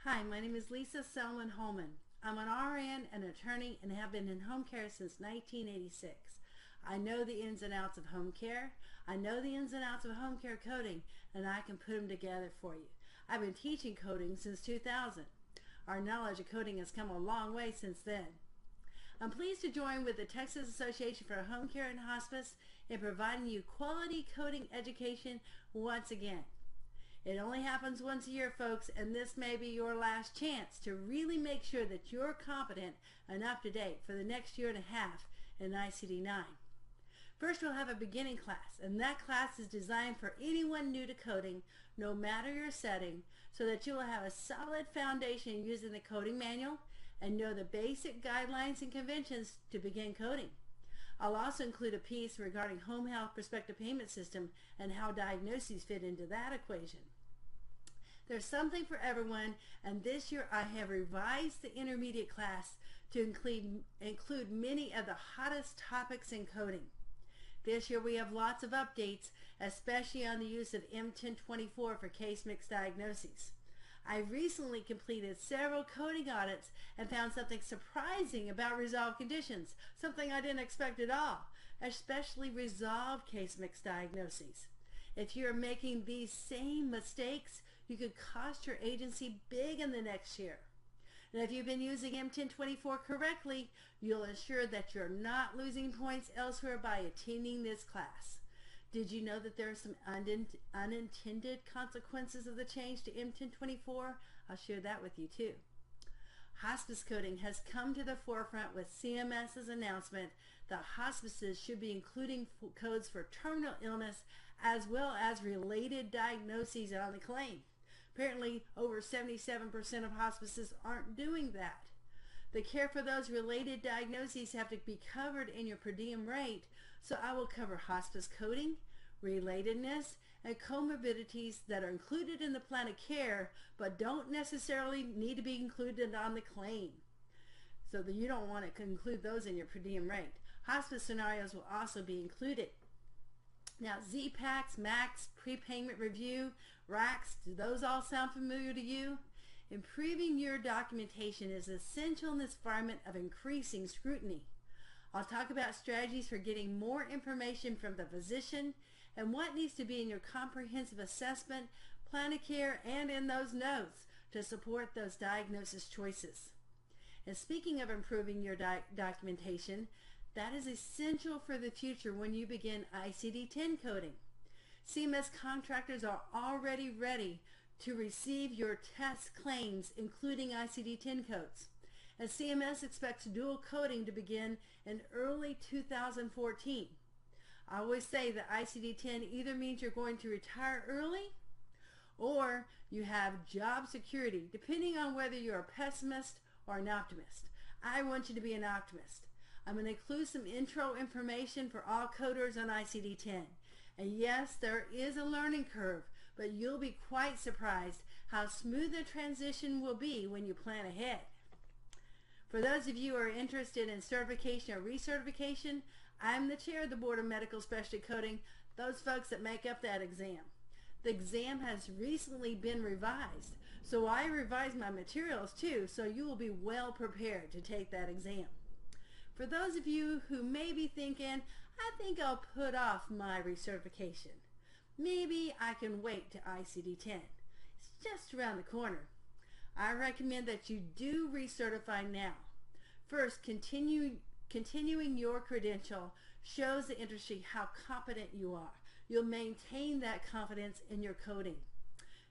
Hi, my name is Lisa Selman-Holman. I'm an RN, an attorney, and have been in home care since 1986. I know the ins and outs of home care. I know the ins and outs of home care coding, and I can put them together for you. I've been teaching coding since 2000. Our knowledge of coding has come a long way since then. I'm pleased to join with the Texas Association for Home Care and Hospice in providing you quality coding education once again. It only happens once a year, folks, and this may be your last chance to really make sure that you're competent and up to date for the next year and a half in ICD-9. First, we'll have a beginning class, and that class is designed for anyone new to coding, no matter your setting, so that you will have a solid foundation using the coding manual and know the basic guidelines and conventions to begin coding. I'll also include a piece regarding home health prospective payment system and how diagnoses fit into that equation. There's something for everyone, and this year I have revised the intermediate class to include many of the hottest topics in coding. This year we have lots of updates, especially on the use of M1024 for case mix diagnoses. I recently completed several coding audits and found something surprising about resolved conditions, something I didn't expect at all, especially resolved case mix diagnoses. If you're making these same mistakes, you could cost your agency big in the next year. And if you've been using M1024 correctly, you'll ensure that you're not losing points elsewhere by attending this class. Did you know that there are some unintended consequences of the change to M1024? I'll share that with you too. Hospice coding has come to the forefront with CMS's announcement that hospices should be including codes for terminal illness as well as related diagnoses on the claim. Apparently, over 77% of hospices aren't doing that. The care for those related diagnoses have to be covered in your per diem rate, so I will cover hospice coding, relatedness, and comorbidities that are included in the plan of care but don't necessarily need to be included on the claim. So that you don't want to include those in your per diem rate. Hospice scenarios will also be included. Now, ZPACs, MACs, prepayment review, RACs, do those all sound familiar to you? Improving your documentation is essential in this environment of increasing scrutiny. I'll talk about strategies for getting more information from the physician and what needs to be in your comprehensive assessment, plan of care, and in those notes to support those diagnosis choices. And speaking of improving your documentation, that is essential for the future when you begin ICD-10 coding. CMS contractors are already ready to receive your test claims, including ICD-10 codes. And CMS expects dual coding to begin in early 2014. I always say that ICD-10 either means you're going to retire early or you have job security, depending on whether you're a pessimist or an optimist. I want you to be an optimist. I'm going to include some intro information for all coders on ICD-10. And yes, there is a learning curve, but you'll be quite surprised how smooth the transition will be when you plan ahead. For those of you who are interested in certification or recertification, I'm the chair of the Board of Medical Specialty Coding, those folks that make up that exam. The exam has recently been revised, so I revised my materials too, so you will be well prepared to take that exam. For those of you who may be thinking, I think I'll put off my recertification. Maybe I can wait to ICD-10. It's just around the corner. I recommend that you do recertify now. First, continuing your credential shows the industry how competent you are. You'll maintain that confidence in your coding.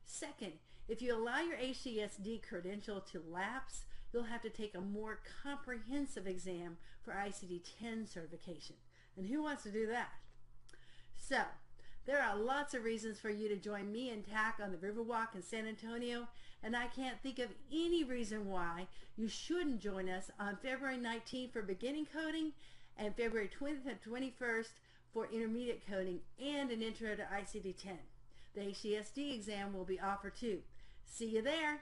Second, if you allow your HCSD credential to lapse, you'll have to take a more comprehensive exam for ICD-10 certification. And who wants to do that? So, there are lots of reasons for you to join me and TAC on the Riverwalk in San Antonio, and I can't think of any reason why you shouldn't join us on February 19th for beginning coding and February 20th and 21st for intermediate coding and an intro to ICD-10. The HCSD exam will be offered too. See you there!